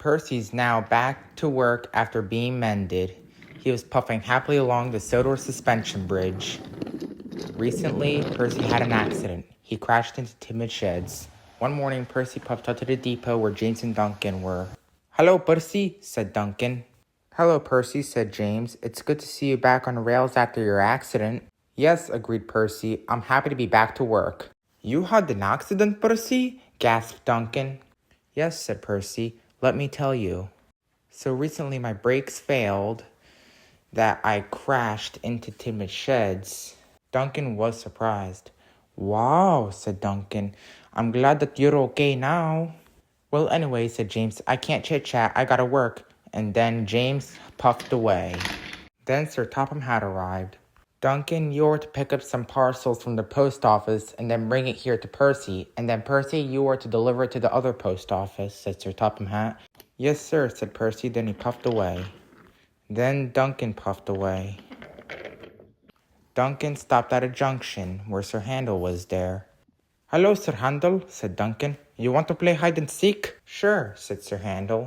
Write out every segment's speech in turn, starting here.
Percy's now back to work after being mended. He was puffing happily along the Sodor suspension bridge. Recently, Percy had an accident. He crashed into Timid Sheds. One morning, Percy puffed out to the depot where James and Duncan were. "Hello, Percy," said Duncan. "Hello, Percy," said James. "It's good to see you back on the rails after your accident." "Yes," agreed Percy. "I'm happy to be back to work." "You had an accident, Percy?" gasped Duncan. "Yes," said Percy. "Let me tell you. So recently my brakes failed that I crashed into Timid Sheds." Duncan was surprised. "Wow," said Duncan. "I'm glad that you're okay now." "Well, anyway," said James, "I can't chit-chat. I gotta work." And then James puffed away. Then Sir Topham Hatt arrived. "Duncan, you are to pick up some parcels from the post office and then bring it here to Percy. And then Percy, you are to deliver it to the other post office," said Sir Topham Hatt. "Yes, sir," said Percy. Then he puffed away. Then Duncan puffed away. Duncan stopped at a junction where Sir Handel was there. "Hello, Sir Handel," said Duncan. "You want to play hide and seek?" "Sure," said Sir Handel.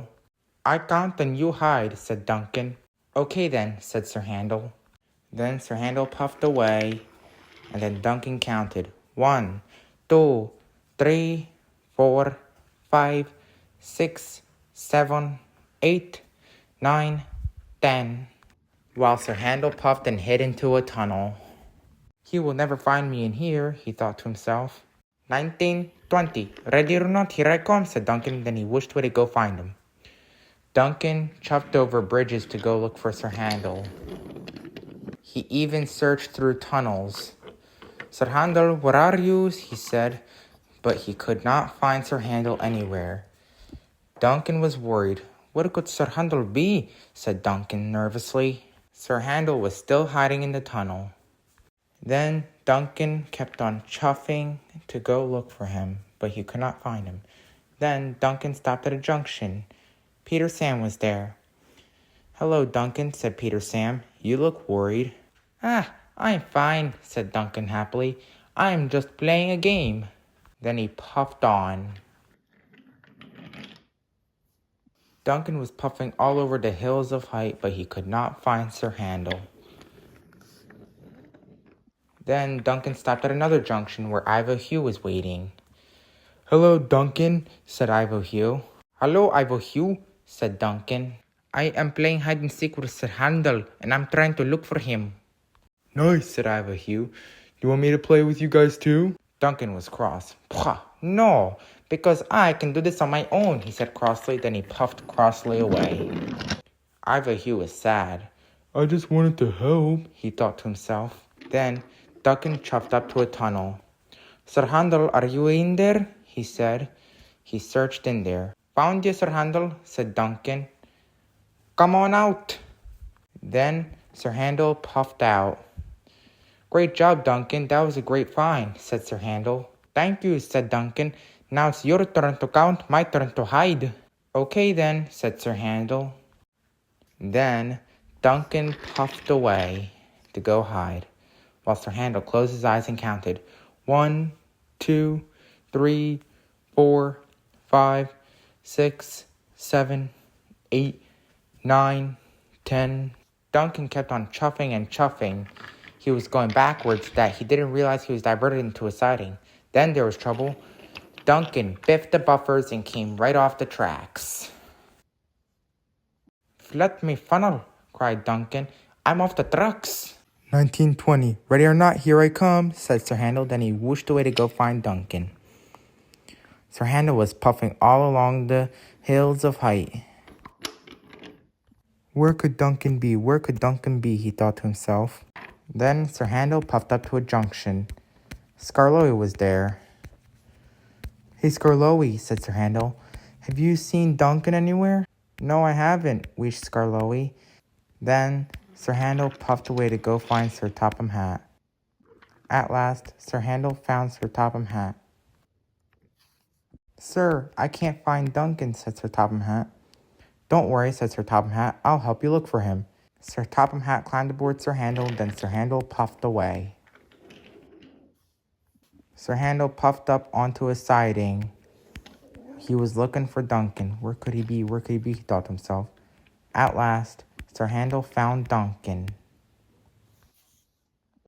"I count and you hide," said Duncan. "Okay then," said Sir Handel. Then Sir Handel puffed away, and then Duncan counted. 1, 2, 3, 4, 5, 6, 7, 8, 9, 10. While Sir Handel puffed and hid into a tunnel. "He will never find me in here," he thought to himself. 19, 20. "Ready or not, here I come," said Duncan. Then he wished away to go find him. Duncan chuffed over bridges to go look for Sir Handel. He even searched through tunnels. "Sir Handel, where are you?" he said, but he could not find Sir Handel anywhere. Duncan was worried. "Where could Sir Handel be?" said Duncan nervously. Sir Handel was still hiding in the tunnel. Then Duncan kept on chuffing to go look for him, but he could not find him. Then Duncan stopped at a junction. Peter Sam was there. "Hello, Duncan," said Peter Sam. "You look worried." I'm fine," said Duncan happily. "I'm just playing a game." Then he puffed on. Duncan was puffing all over the hills of Height, but he could not find Sir Handel. Then Duncan stopped at another junction where Ivo Hugh was waiting. "Hello, Duncan," said Ivo Hugh. "Hello, Ivo Hugh," said Duncan. "I am playing hide and seek with Sir Handel, and I'm trying to look for him." "Nice," said Ivo Hugh. "You want me to play with you guys too?" Duncan was cross. "Pah, no, because I can do this on my own," he said crossly. Then he puffed crossly away. Ivo Hugh was sad. "I just wanted to help," he thought to himself. Then Duncan chuffed up to a tunnel. "Sir Handel, are you in there?" he said. He searched in there. "Found you, Sir Handel," said Duncan. "Come on out." Then Sir Handel puffed out. "Great job, Duncan. That was a great find," said Sir Handel. "Thank you," said Duncan. "Now it's your turn to count, my turn to hide." "Okay then," said Sir Handel. Then Duncan puffed away to go hide, while Sir Handel closed his eyes and counted. 1, 2, 3, 4, 5, 6, 7, 8, 9, 10. Duncan kept on chuffing and chuffing. He was going backwards that he didn't realize he was diverted into a siding. Then there was trouble. Duncan biffed the buffers and came right off the tracks. "Let me funnel," cried Duncan. "I'm off the trucks." 1920. "Ready or not, here I come," said Sir Handel. Then he whooshed away to go find Duncan. Sir Handel was puffing all along the hills of Height. Where could Duncan be? Where could Duncan be? He thought to himself. Then Sir Handel puffed up to a junction. Skarloey was there. "Hey, Skarloey," said Sir Handel. "Have you seen Duncan anywhere?" "No, I haven't," wheezed Skarloey. Then Sir Handel puffed away to go find Sir Topham Hatt. At last, Sir Handel found Sir Topham Hatt. "Sir, I can't find Duncan," said Sir Topham Hatt. "Don't worry," said Sir Topham Hatt. "I'll help you look for him." Sir Topham Hatt climbed aboard Sir Handel, then Sir Handel puffed away. Sir Handel puffed up onto a siding. He was looking for Duncan. Where could he be? Where could he be? He thought to himself. At last, Sir Handel found Duncan.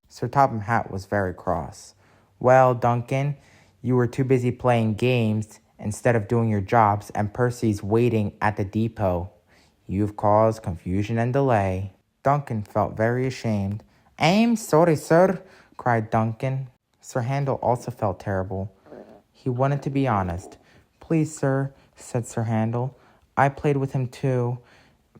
Sir Topham Hatt was very cross. Well, Duncan, you were too busy playing games instead of doing your jobs, and Percy's waiting at the depot. You've caused confusion and delay. Duncan felt very ashamed. I'm sorry, sir, cried Duncan. Sir Handel also felt terrible. He wanted to be honest. Please, sir, said Sir Handel. I played with him too,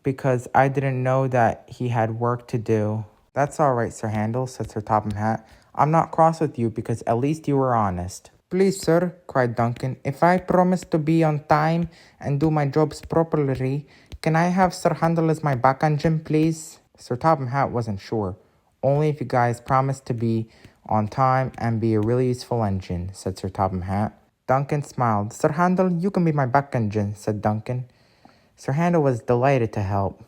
because I didn't know that he had work to do. That's all right, Sir Handel, said Sir Topham Hatt. I'm not cross with you because at least you were honest. Please, sir, cried Duncan, if I promise to be on time and do my jobs properly, can I have Sir Handel as my back engine, please? Sir Topham Hatt wasn't sure. Only if you guys promise to be on time and be a really useful engine, said Sir Topham Hatt. Duncan smiled. Sir Handel, you can be my back engine, said Duncan. Sir Handel was delighted to help.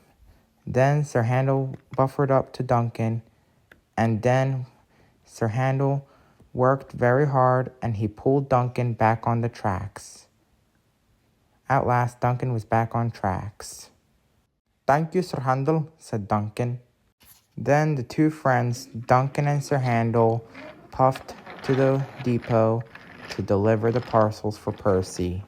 Then Sir Handel buffered up to Duncan, and then Sir Handel worked very hard, and he pulled Duncan back on the tracks. At last, Duncan was back on tracks. Thank you, Sir Handel, said Duncan. Then the two friends, Duncan and Sir Handel, puffed to the depot to deliver the parcels for Percy.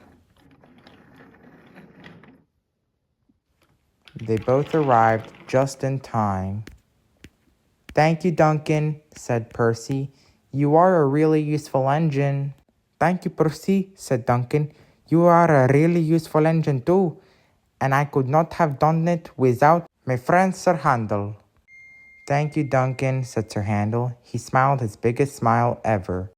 They both arrived just in time. Thank you, Duncan, said Percy. You are a really useful engine. Thank you, Percy, said Duncan. You are a really useful engine too, and I could not have done it without my friend Sir Handel. Thank you, Duncan, said Sir Handel. He smiled his biggest smile ever.